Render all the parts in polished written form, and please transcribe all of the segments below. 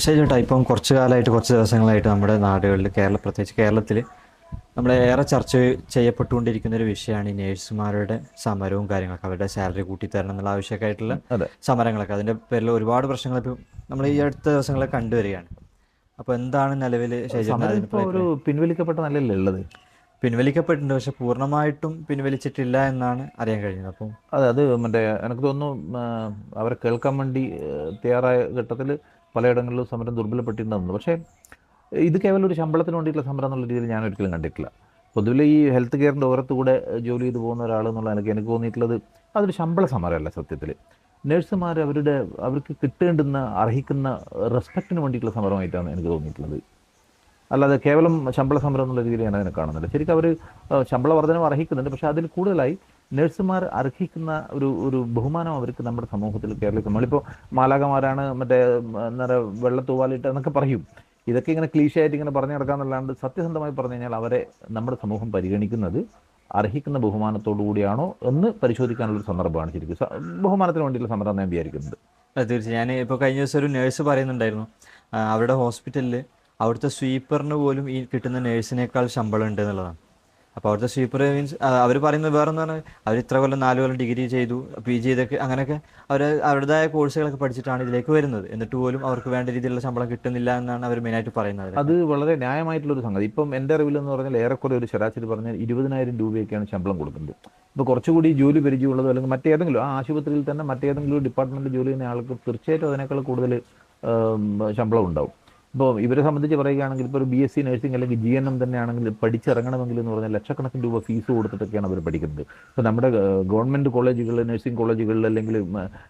ശരിയേട്ടാ, ഇപ്പം കുറച്ച് കാലമായിട്ട് കുറച്ച് ദിവസങ്ങളായിട്ട് നമ്മുടെ നാടുകളിൽ പ്രത്യേകിച്ച് കേരളത്തിൽ ഏറെ ചർച്ച ചെയ്യപ്പെട്ടുകൊണ്ടിരിക്കുന്ന ഒരു വിഷയമാണ് ഈ നേഴ്സുമാരുടെ സമരവും കാര്യങ്ങളൊക്കെ. അവരുടെ സാലറി കൂട്ടിത്തരണം എന്നുള്ള ആവശ്യമൊക്കെയായിട്ടുള്ള അതെ. സമരങ്ങളൊക്കെ. അതിൻ്റെ പേരിൽ ഒരുപാട് പ്രശ്നങ്ങൾ ഇപ്പം നമ്മൾ ഈ അടുത്ത ദിവസങ്ങളെ കണ്ടുവരികയാണ്. അപ്പോൾ എന്താണ് നിലവിൽ ഷൈജേട്ടൻ സമരം അതിനിപ്പോൾ ഇപ്പോൾ ഒരു അഭിപ്രായം? പിൻവലിക്കപ്പെട്ട നിലയല്ലേ ഉള്ളത്? പിൻവലിക്കപ്പെട്ടിട്ടുണ്ട്, പക്ഷെ പൂർണ്ണമായിട്ടും പിൻവലിച്ചിട്ടില്ല എന്നാണ് അറിയാൻ കഴിഞ്ഞത്. അപ്പം അത് മറ്റേ എനിക്ക് തോന്നുന്നു അവരെ കേൾക്കാൻ വേണ്ടി തയ്യാറായ ഘട്ടത്തിൽ പലയിടങ്ങളിലും സമരം ദുർബലപ്പെട്ടിട്ടുണ്ടെന്ന്. പക്ഷേ ഇത് കേവലം ഒരു ശമ്പളത്തിന് വേണ്ടിയിട്ടുള്ള സമരം എന്നുള്ള രീതിയിൽ ഞാൻ ഒരിക്കലും കണ്ടിട്ടില്ല. പൊതുവിലെ ഈ ഹെൽത്ത് കെയറിൻ്റെ ഓരത്തുകൂടെ ജോലി ചെയ്ത് പോകുന്ന ഒരാൾ എന്നുള്ള എനിക്ക് തോന്നിയിട്ടുള്ളത് അതൊരു ശമ്പള സമരമല്ല. സത്യത്തിൽ നഴ്സുമാർ അവർക്ക് കിട്ടേണ്ടുന്ന അർഹിക്കുന്ന റെസ്പെക്റ്റിന് വേണ്ടിയിട്ടുള്ള സമരമായിട്ടാണ് എനിക്ക് തോന്നിയിട്ടുള്ളത്. അല്ലാതെ കേവലം ശമ്പള സമരം എന്നുള്ള രീതിയിൽ ഞാൻ അതിനെ കാണുന്നില്ല. ശരിക്കും അവർ ശമ്പള വർധനം അർഹിക്കുന്നുണ്ട്, പക്ഷേ അതിൽ കൂടുതലായി നഴ്സുമാർ അർഹിക്കുന്ന ഒരു ബഹുമാനം അവർക്ക് നമ്മുടെ സമൂഹത്തിൽ കേരളത്തിൽ നമ്മളിപ്പോൾ മാലാകമാരാണ്, മറ്റേ എന്താ പറയുക, വെള്ളത്തൂവാലിട്ട് എന്നൊക്കെ പറയും. ഇതൊക്കെ ഇങ്ങനെ ക്ലീശയായിട്ട് ഇങ്ങനെ പറഞ്ഞു നടക്കാമെന്നല്ലാണ്ട് സത്യസന്ധമായി പറഞ്ഞു കഴിഞ്ഞാൽ അവരെ നമ്മുടെ സമൂഹം പരിഗണിക്കുന്നത് അർഹിക്കുന്ന ബഹുമാനത്തോടു കൂടിയാണോ എന്ന് പരിശോധിക്കാനുള്ളൊരു സന്ദർഭമാണ് ശരിക്കും ബഹുമാനത്തിന് വേണ്ടിയുള്ള സമരം ഞാൻ വിചാരിക്കുന്നത്. തീർച്ചയായും ഞാൻ ഇപ്പോൾ കഴിഞ്ഞ ദിവസം ഒരു നേഴ്സ് പറയുന്നുണ്ടായിരുന്നു, അവരുടെ ഹോസ്പിറ്റലിൽ അവിടുത്തെ സ്വീപ്പറിന് പോലും ഈ കിട്ടുന്ന നേഴ്സിനേക്കാൾ ശമ്പളം ഉണ്ട് എന്നുള്ളതാണ്. അപ്പോൾ അവിടുത്തെ സ്വീപ്പർ മീൻസ് അവർ പറയുന്നത് വേറെന്ന് പറഞ്ഞാൽ അവർ ഇത്ര കൊല്ലം 4 കൊല്ലം ഡിഗ്രി ചെയ്തു, PG ചെയ്തൊക്കെ അങ്ങനെയൊക്കെ അവരുടേതായ കോഴ്സുകളൊക്കെ പഠിച്ചിട്ടാണ് ഇതിലേക്ക് വരുന്നത്. എന്നിട്ട് പോലും അവർക്ക് വേണ്ട രീതിയിലുള്ള ശമ്പളം കിട്ടുന്നില്ല എന്നാണ് അവർ മെയിനായിട്ട് പറയുന്നത്. അത് വളരെ ന്യായമായിട്ടുള്ളൊരു സംഗതി. ഇപ്പം എൻ്റെ അറിവിലെന്ന് പറഞ്ഞാൽ ഏറെക്കുറെ ഒരു ശരാശരി പറഞ്ഞാൽ 20,000 രൂപയൊക്കെയാണ് ശമ്പളം കൊടുക്കുന്നത്. ഇപ്പോൾ കുറച്ചുകൂടി ജോലി പരിചയമുള്ളതോ അല്ലെങ്കിൽ മറ്റേതെങ്കിലും ആ ആശുപത്രിയിൽ തന്നെ മറ്റേതെങ്കിലും ഡിപ്പാർട്ട്മെൻറ്റ് ജോലി ചെയ്യുന്ന ആൾക്ക് തീർച്ചയായിട്ടും അതിനേക്കാൾ കൂടുതൽ ശമ്പളം ഉണ്ടാവും. ഇപ്പോൾ ഇവരെ സംബന്ധിച്ച് പറയുകയാണെങ്കിൽ ഇപ്പോൾ ഒരു BSc നഴ്സിംഗ് അല്ലെങ്കിൽ GNM തന്നെയാണെങ്കിൽ പഠിച്ചിറങ്ങണമെങ്കിൽ എന്ന് പറഞ്ഞാൽ ലക്ഷക്കണക്കിന് രൂപ ഫീസ് കൊടുത്തിട്ടൊക്കെയാണ് അവർ പഠിക്കുന്നത്. ഇപ്പോൾ നമ്മുടെ ഗവൺമെൻറ് കോളേജുകൾ, നഴ്സിംഗ് കോളേജുകളിൽ അല്ലെങ്കിൽ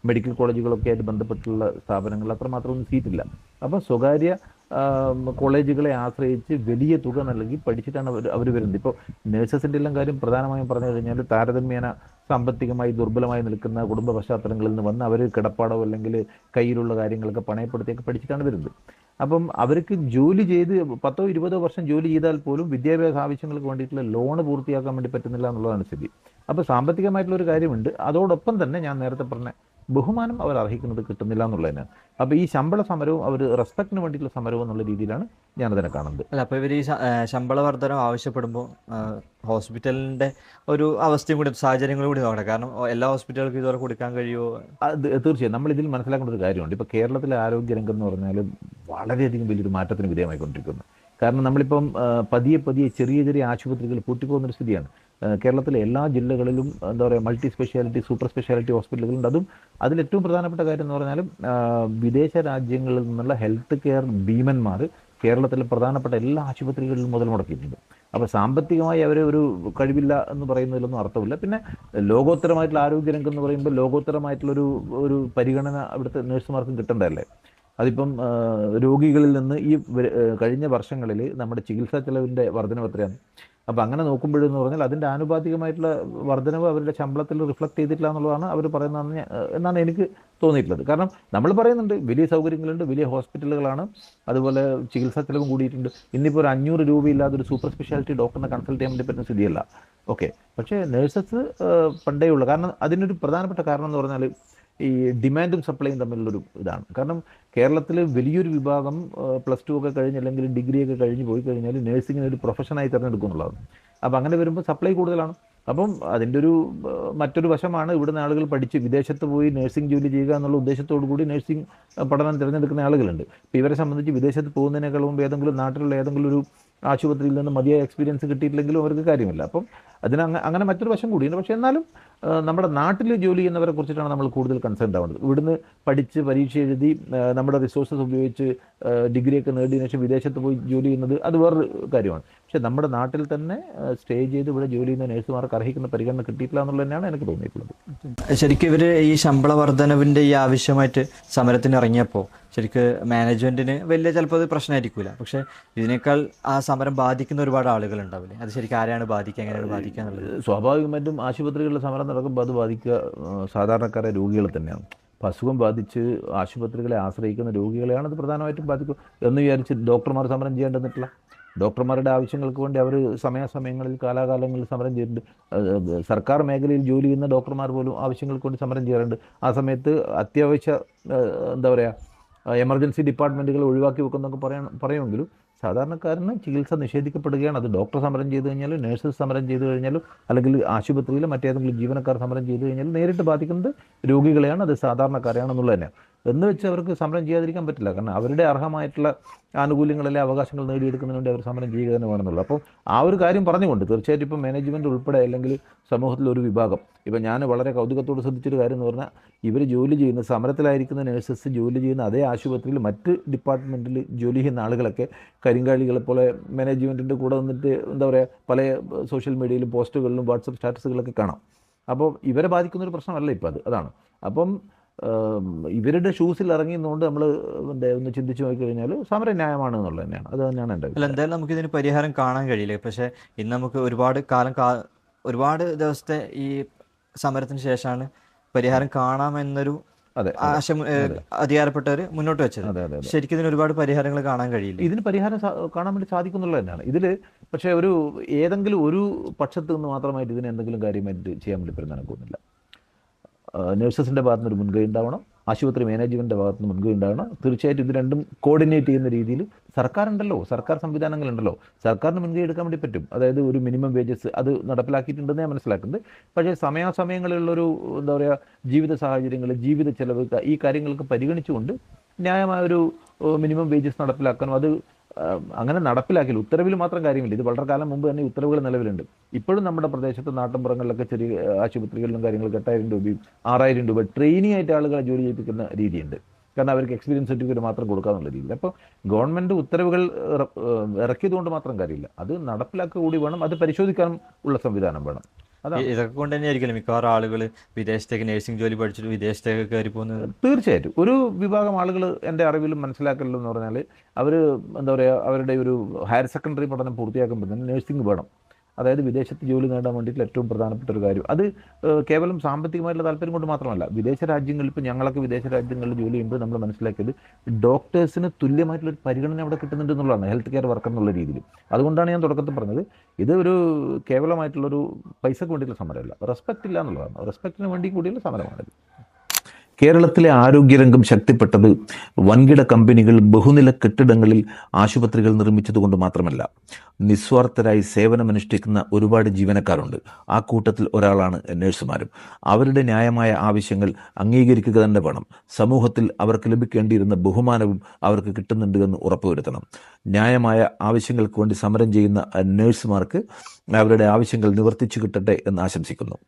മെഡിക്കൽ കോളേജുകളൊക്കെ ആയിട്ട് ബന്ധപ്പെട്ടുള്ള സ്ഥാപനങ്ങളിൽ അത്രമാത്രമൊന്നും സീറ്റില്ല. അപ്പോൾ സ്വകാര്യ കോളേജുകളെ ആശ്രയിച്ച് വലിയ തുക നൽകി പഠിച്ചിട്ടാണ് അവർ വരുന്നത്. ഇപ്പോൾ നഴ്സസിൻ്റെ എല്ലാം കാര്യം പ്രധാനമായും പറഞ്ഞു കഴിഞ്ഞാൽ താരതമ്യേന സാമ്പത്തികമായി ദുർബലമായി നിൽക്കുന്ന കുടുംബ പശ്ചാത്തലങ്ങളിൽ നിന്ന് വന്ന് അവർ കിടപ്പാടോ അല്ലെങ്കിൽ കയ്യിലുള്ള കാര്യങ്ങളൊക്കെ പണയപ്പെടുത്തിയൊക്കെ പഠിച്ചിട്ടാണ് വരുന്നത്. അപ്പം അവർക്ക് ജോലി ചെയ്ത് 10-20 വർഷം ജോലി ചെയ്താൽ പോലും വിദ്യാഭ്യാസ ആവശ്യങ്ങൾക്ക് വേണ്ടിയിട്ടുള്ള ലോണ് പൂർത്തിയാക്കാൻ വേണ്ടി പറ്റുന്നില്ല എന്നുള്ളതാണ് സ്ഥിതി. അപ്പോൾ സാമ്പത്തികമായിട്ടുള്ളൊരു കാര്യമുണ്ട്. അതോടൊപ്പം തന്നെ ഞാൻ നേരത്തെ പറഞ്ഞ ബഹുമാനം അവർ അർഹിക്കുന്നത് കിട്ടുന്നില്ല എന്നുള്ളതിനാണ്. അപ്പോൾ ഈ ശമ്പള സമരവും അവർ റെസ്പെക്റ്റിന് വേണ്ടിയിട്ടുള്ള സമരവും എന്നുള്ള രീതിയിലാണ് ഞാനതിനെ കാണുന്നത്. അല്ല, അപ്പോൾ ഇവർ ഈ ശമ്പള വർധനം ആവശ്യപ്പെടുമ്പോൾ ഹോസ്പിറ്റലിൻ്റെ ഒരു അവസ്ഥയും കൂടി സാഹചര്യങ്ങളും കൂടി നോക്കണം. കാരണം എല്ലാ ഹോസ്പിറ്റലുകൾക്കും ഇതുവരെ കൊടുക്കാൻ കഴിയുമോ? അത് തീർച്ചയായും നമ്മളിതിൽ മനസ്സിലാക്കേണ്ട ഒരു കാര്യമുണ്ട്. ഇപ്പോൾ കേരളത്തിലെ ആരോഗ്യരംഗം എന്ന് പറഞ്ഞാൽ വളരെയധികം വലിയൊരു മാറ്റത്തിന് വിധേയമായിക്കൊണ്ടിരിക്കുന്നു. കാരണം നമ്മളിപ്പം പതിയെ പതിയെ ചെറിയ ചെറിയ ആശുപത്രികൾ പൂട്ടിപ്പോകുന്നൊരു സ്ഥിതിയാണ്. കേരളത്തിലെ എല്ലാ ജില്ലകളിലും എന്താ പറയുക, മൾട്ടി സ്പെഷ്യാലിറ്റി, സൂപ്പർ സ്പെഷ്യാലിറ്റി ഹോസ്പിറ്റലുകളുണ്ട്. അതിലേറ്റവും പ്രധാനപ്പെട്ട കാര്യം എന്ന് പറഞ്ഞാലും വിദേശ രാജ്യങ്ങളിൽ നിന്നുള്ള ഹെൽത്ത് കെയർ ഭീമന്മാർ കേരളത്തിലെ പ്രധാനപ്പെട്ട എല്ലാ ആശുപത്രികളിലും മുതൽ മുടക്കിയിട്ടുണ്ട്. അപ്പോൾ സാമ്പത്തികമായി അവർ ഒരു കഴിവില്ല എന്ന് പറയുന്നതിലൊന്നും അർത്ഥമില്ല. പിന്നെ ലോകോത്തരമായിട്ടുള്ള ആരോഗ്യരംഗം എന്ന് പറയുമ്പോൾ ലോകോത്തരമായിട്ടുള്ളൊരു ഒരു പരിഗണന അവിടുത്തെ നഴ്സുമാർക്കും കിട്ടേണ്ടതല്ലേ. അതിപ്പം രോഗികളിൽ നിന്ന് ഈ കഴിഞ്ഞ വർഷങ്ങളിൽ നമ്മുടെ ചികിത്സാ ചെലവിൻ്റെ വർധനവ് എത്രയാണ്? അപ്പോൾ അങ്ങനെ നോക്കുമ്പോഴെന്ന് പറഞ്ഞാൽ അതിൻ്റെ ആനുപാതികമായിട്ടുള്ള വർധനവ് അവരുടെ ശമ്പളത്തിൽ റിഫ്ലക്റ്റ് ചെയ്തിട്ടില്ല എന്നുള്ളതാണ് അവർ പറയുന്നതെന്ന് എന്നാണ് എനിക്ക് തോന്നിയിട്ടുള്ളത്. കാരണം നമ്മൾ പറയുന്നുണ്ട് വലിയ സൗകര്യങ്ങളുണ്ട്, വലിയ ഹോസ്പിറ്റലുകളാണ്, അതുപോലെ ചികിത്സാ ചെലവും കൂടിയിട്ടുണ്ട്. ഇന്നിപ്പോൾ ഒരു 500 രൂപയില്ലാതെ ഒരു സൂപ്പർ സ്പെഷ്യാലിറ്റി ഡോക്ടറിനെ കൺസൾട്ട് ചെയ്യാൻ വേണ്ടി പറ്റുന്ന സ്ഥിതിയല്ല. ഓക്കെ, പക്ഷേ നേഴ്സസ് പണ്ടേ ഉള്ളൂ. കാരണം അതിനൊരു പ്രധാനപ്പെട്ട കാരണം എന്ന് പറഞ്ഞാൽ ഈ ഡിമാൻഡും സപ്ലൈയും തമ്മിലുള്ളൊരു ഇതാണ്. കാരണം കേരളത്തിൽ വലിയൊരു വിഭാഗം +2 ഒക്കെ കഴിഞ്ഞ് അല്ലെങ്കിൽ ഡിഗ്രി ഒക്കെ കഴിഞ്ഞ് പോയി കഴിഞ്ഞാൽ നേഴ്സിങ്ങിന് ഒരു പ്രൊഫഷനായി തിരഞ്ഞെടുക്കും എന്നുള്ളതാണ്. അപ്പോൾ അങ്ങനെ വരുമ്പോൾ സപ്ലൈ കൂടുതലാണ്. അപ്പം അതിൻ്റെ ഒരു മറ്റൊരു വശമാണ് ഇവിടുന്ന് ആളുകൾ പഠിച്ച് വിദേശത്ത് പോയി നേഴ്സിംഗ് ജോലി ചെയ്യുക എന്നുള്ള ഉദ്ദേശത്തോടു കൂടി നേഴ്സിംഗ് പഠനം തിരഞ്ഞെടുക്കുന്ന ആളുകളുണ്ട്. ഇപ്പോൾ ഇവരെ സംബന്ധിച്ച് വിദേശത്ത് പോകുന്നതിനേക്കാൾ മുമ്പ് ഏതെങ്കിലും നാട്ടിലുള്ള ഏതെങ്കിലും ഒരു ആശുപത്രിയിൽ നിന്ന് മതിയായ എക്സ്പീരിയൻസ് കിട്ടിയിട്ടില്ലെങ്കിലും അവർക്ക് കാര്യമില്ല. അപ്പം അങ്ങനെ മറ്റൊരു വശം കൂടിയുണ്ട്. പക്ഷേ എന്നാലും നമ്മുടെ നാട്ടിൽ ജോലി ചെയ്യുന്നവരെ കുറിച്ചിട്ടാണ് നമ്മൾ കൂടുതൽ കൺസേൺ ആവുന്നത്. ഇവിടുന്ന് പഠിച്ച് പരീക്ഷ എഴുതി നമ്മുടെ റിസോഴ്സസ് ഉപയോഗിച്ച് ഡിഗ്രിയൊക്കെ നേടിയതിനു ശേഷം വിദേശത്ത് പോയി ജോലി ചെയ്യുന്നത് അത് വേറൊരു കാര്യമാണ്. പക്ഷേ നമ്മുടെ നാട്ടിൽ തന്നെ സ്റ്റേ ചെയ്ത് ഇവിടെ ജോലി ചെയ്യുന്ന നേഴ്സുമാർക്ക് അർഹിക്കുന്ന പരിഗണന കിട്ടിയിട്ടില്ല എന്നുള്ളത് തന്നെയാണ് എനിക്ക് തോന്നിയിട്ടുള്ളത്. ശരിക്കും ഇവർ ഈ ശമ്പള വർധനവിൻ്റെ ഈ ആവശ്യമായിട്ട് സമരത്തിന് ഇറങ്ങിയപ്പോൾ ശരിക്കും മാനേജ്മെൻറ്റിന് വലിയ ചിലപ്പോൾ അത് പ്രശ്നമായിരിക്കില്ല. പക്ഷേ ഇതിനേക്കാൾ ആ സമരം ബാധിക്കുന്ന ഒരുപാട് ആളുകൾ ഉണ്ടാവില്ലേ? അത് ശരിക്കും ആരെയാണ് ബാധിക്കുക, എങ്ങനെയാണ് ബാധിക്കുക എന്നുള്ളത്? സ്വാഭാവികമായിട്ടും ആശുപത്രികളിലെ സമരം നടക്കുമ്പോൾ അത് ബാധിക്കുക സാധാരണക്കാരെ രോഗികൾ തന്നെയാണ്. അപ്പോൾ അസുഖം ബാധിച്ച് ആശുപത്രികളെ ആശ്രയിക്കുന്ന രോഗികളെയാണ് അത് പ്രധാനമായിട്ടും ബാധിക്കുക എന്ന് വിചാരിച്ച് ഡോക്ടർമാർ സമരം ചെയ്യേണ്ടതില്ല. ഡോക്ടർമാരുടെ ആവശ്യങ്ങൾക്ക് വേണ്ടി അവർ സമയാസമയങ്ങളിൽ കാലാകാലങ്ങളിൽ സമരം ചെയ്യുന്നുണ്ട്. സർക്കാർ മേഖലയിൽ ജോലി ചെയ്യുന്ന ഡോക്ടർമാർ പോലും ആവശ്യങ്ങൾക്ക് വേണ്ടി സമരം ചെയ്യാറുണ്ട്. ആ സമയത്ത് അത്യാവശ്യ എന്താ പറയുക എമർജൻസി ഡിപ്പാർട്ട്മെൻറ്റുകൾ ഒഴിവാക്കി വെക്കുന്നൊക്കെ പറയുമെങ്കിലും സാധാരണക്കാരന് ചികിത്സ നിഷേധിക്കപ്പെടുകയാണ്. അത് ഡോക്ടർ സമരം ചെയ്തു കഴിഞ്ഞാലും നഴ്സസ് സമരം ചെയ്തു കഴിഞ്ഞാലും അല്ലെങ്കിൽ ആശുപത്രിയിൽ മറ്റേതെങ്കിലും ജീവനക്കാർ സമരം ചെയ്തു കഴിഞ്ഞാലും നേരിട്ട് ബാധിക്കുന്നത് രോഗികളെയാണ്, അത് സാധാരണക്കാരെയാണെന്നുള്ളത് തന്നെയാണ്. എന്ന് വെച്ച് അവർക്ക് സമരം ചെയ്യാതിരിക്കാൻ പറ്റില്ല. കാരണം അവരുടെ അർഹമായിട്ടുള്ള ആനുകൂല്യങ്ങളെല്ലാം അവകാശങ്ങൾ നേടിയെടുക്കുന്നതിന് വേണ്ടി അവർ സമരം ചെയ്യുക തന്നെ വേണമെന്നുള്ളൂ. അപ്പോൾ ആ ഒരു കാര്യം പറഞ്ഞുകൊണ്ട് തീർച്ചയായിട്ടും ഇപ്പോൾ മാനേജ്മെൻറ്റ് ഉൾപ്പെടെ അല്ലെങ്കിൽ സമൂഹത്തിലൊരു വിഭാഗം, ഇപ്പം ഞാൻ വളരെ കൗതുകത്തോട് ശ്രദ്ധിച്ചൊരു കാര്യം എന്ന് പറഞ്ഞാൽ ഇവർ ജോലി ചെയ്യുന്ന സമരത്തിലായിരിക്കുന്ന നഴ്സസ് ജോലി ചെയ്യുന്ന അതേ ആശുപത്രിയിൽ മറ്റ് ഡിപ്പാർട്ട്മെൻറ്റിൽ ജോലി ചെയ്യുന്ന ആളുകളൊക്കെ കരിങ്കാളികളെ പോലെ മാനേജ്മെൻറ്റിൻ്റെ കൂടെ വന്നിട്ട് എന്താ പറയുക പല സോഷ്യൽ മീഡിയയിലും പോസ്റ്റുകളിലും വാട്സപ്പ് സ്റ്റാറ്റസുകളൊക്കെ കാണാം. അപ്പോൾ ഇവരെ ബാധിക്കുന്നൊരു പ്രശ്നമല്ല ഇപ്പോൾ അതാണ്. അപ്പം ഇവരുടെ ഷൂസിൽ ഇറങ്ങിയെന്നുകൊണ്ട് നമ്മൾ ഒന്ന് ചിന്തിച്ച് നോക്കിക്കഴിഞ്ഞാൽ സമരം ന്യായമാണ് എന്നുള്ളത് തന്നെയാണ്. അത് തന്നെയാണ് എൻ്റെ അല്ല, എന്തായാലും നമുക്ക് ഇതിന് പരിഹാരം കാണാൻ കഴിയില്ല. പക്ഷേ ഇന്ന് നമുക്ക് ഒരുപാട് ദിവസത്തെ ഈ സമരത്തിന് ശേഷമാണ് പരിഹാരം കാണാമെന്നൊരു അതെ ആശ അധികാരപ്പെട്ടവർ മുന്നോട്ട് വെച്ചത്. അതെ അതെ ശരിക്കും ഇതിന് ഒരുപാട് പരിഹാരങ്ങൾ കാണാൻ കഴിയില്ല. ഇതിന് പരിഹാരം കാണാൻ വേണ്ടി സാധിക്കുന്നുള്ളത് തന്നെയാണ് ഇതിൽ. പക്ഷേ ഏതെങ്കിലും ഒരു പക്ഷത്ത് നിന്ന് മാത്രമായിട്ട് ഇതിന് എന്തെങ്കിലും കാര്യമായിട്ട് ചെയ്യാൻ വേണ്ടി പറ്റുന്ന പോകുന്നില്ല. നഴ്സസിൻ്റെ ഭാഗത്തുനിന്ന് ഒരു മുൻകൈ ഉണ്ടാവണം, ആശുപത്രി മാനേജ്മെൻറ്റിൻ്റെ ഭാഗത്തുനിന്ന് മുൻകൈ ഉണ്ടാവണം. തീർച്ചയായിട്ടും ഇത് രണ്ടും കോർഡിനേറ്റ് ചെയ്യുന്ന രീതിയിൽ സർക്കാർ സംവിധാനങ്ങളുണ്ടല്ലോ, സർക്കാരിന് മുൻകൈ എടുക്കാൻ വേണ്ടി പറ്റും. അതായത് ഒരു മിനിമം വേജസ് അത് നടപ്പിലാക്കിയിട്ടുണ്ടെന്ന് ഞാൻ മനസ്സിലാക്കുന്നത്. പക്ഷേ സമയാസമയങ്ങളിലുള്ളൊരു എന്താ പറയുക ജീവിത സാഹചര്യങ്ങൾ, ജീവിത ചെലവ്, ഈ കാര്യങ്ങൾക്ക് പരിഗണിച്ചുകൊണ്ട് ന്യായമായൊരു മിനിമം വേജസ് നടപ്പിലാക്കാനും അത് അങ്ങനെ നടപ്പിലാക്കില്ല. ഉത്തരവിൽ മാത്രം കാര്യമില്ല. ഇത് വളരെ കാലം മുമ്പ് തന്നെ ഉത്തരവുകൾ നിലവിലുണ്ട്. ഇപ്പോഴും നമ്മുടെ പ്രദേശത്ത് നാട്ടിൻപുറങ്ങളിലൊക്കെ ചെറിയ ആശുപത്രികളിലും കാര്യങ്ങൾക്ക് 8,000 രൂപയും 6,000 രൂപ ട്രെയിനിങ് ആയിട്ട് ആളുകളെ ജോലി ചെയ്യിപ്പിക്കുന്ന രീതിയുണ്ട്. കാരണം അവർക്ക് എക്സ്പീരിയൻസ് സർട്ടിഫിക്കറ്റ് മാത്രം കൊടുക്കാന്നുള്ള രീതിയിൽ. അപ്പോൾ ഗവൺമെൻറ് ഉത്തരവുകൾ ഇറക്കിയതുകൊണ്ട് മാത്രം കാര്യമില്ല, അത് നടപ്പിലാക്കുക കൂടി വേണം, അത് പരിശോധിക്കാനും ഉള്ള സംവിധാനം വേണം. ഇതൊക്കെ കൊണ്ട് തന്നെ ആയിരിക്കില്ല മിക്കവാറും ആളുകൾ വിദേശത്തേക്ക് നഴ്സിംഗ് ജോലി പഠിച്ചിട്ട് വിദേശത്തേക്ക് കയറി പോകുന്നത്. തീർച്ചയായിട്ടും ഒരു വിഭാഗം ആളുകൾ എൻ്റെ അറിവിലും മനസ്സിലാക്കലെന്ന് പറഞ്ഞാൽ അവർ എന്താ പറയുക അവരുടെ ഒരു ഹയർ സെക്കൻഡറി പഠനം പൂർത്തിയാക്കുമ്പോൾ തന്നെ നഴ്സിംഗ് വേണം. അതായത് വിദേശത്ത് ജോലി നേടാൻ വേണ്ടിയിട്ട് ഏറ്റവും പ്രധാനപ്പെട്ട ഒരു കാര്യം. അത് കേവലം സാമ്പത്തികമായിട്ടുള്ള താല്പര്യം കൊണ്ട് മാത്രമല്ല. വിദേശ രാജ്യങ്ങളിൽ ഇപ്പോൾ ഞങ്ങളൊക്കെ വിദേശ രാജ്യങ്ങളിൽ ജോലി ചെയ്യുമ്പോൾ നമ്മൾ മനസ്സിലാക്കിയത് ഡോക്ടേഴ്സിന് തുല്യമായിട്ടുള്ളൊരു പരിഗണന അവിടെ കിട്ടുന്നുണ്ട് എന്നുള്ളതാണ്, ഹെൽത്ത് കെയർ വർക്കർ എന്നുള്ള രീതിയിൽ. അതുകൊണ്ടാണ് ഞാൻ തുടക്കത്തിൽ പറഞ്ഞത് ഇത് ഒരു കേവലമായിട്ടുള്ളൊരു പൈസക്ക് വേണ്ടിയിട്ടുള്ള സമരമല്ല, റെസ്പെക്റ്റ് ഇല്ല എന്നുള്ളതാണ്. റെസ്പെക്റ്റിന് വേണ്ടി കൂടിയുള്ള സമരമാണിത്. കേരളത്തിലെ ആരോഗ്യരംഗം ശക്തിപ്പെട്ടത് വൻകിട കമ്പനികൾ ബഹുനില കെട്ടിടങ്ങളിൽ ആശുപത്രികൾ നിർമ്മിച്ചതുകൊണ്ട് മാത്രമല്ല. നിസ്വാർത്ഥരായി സേവനമനുഷ്ഠിക്കുന്ന ഒരുപാട് ജീവനക്കാരുണ്ട്. ആ കൂട്ടത്തിൽ ഒരാളാണ് നഴ്സുമാരും. അവരുടെ ന്യായമായ ആവശ്യങ്ങൾ അംഗീകരിക്കുക തന്നെ വേണം. സമൂഹത്തിൽ അവർക്ക് ലഭിക്കേണ്ടിയിരുന്ന ബഹുമാനവും അവർക്ക് കിട്ടുന്നുണ്ട് എന്ന് ഉറപ്പുവരുത്തണം. ന്യായമായ ആവശ്യങ്ങൾക്ക് വേണ്ടി സമരം ചെയ്യുന്ന നഴ്സുമാർക്ക് അവരുടെ ആവശ്യങ്ങൾ നിവർത്തിച്ചു കിട്ടട്ടെ എന്ന് ആശംസിക്കുന്നു.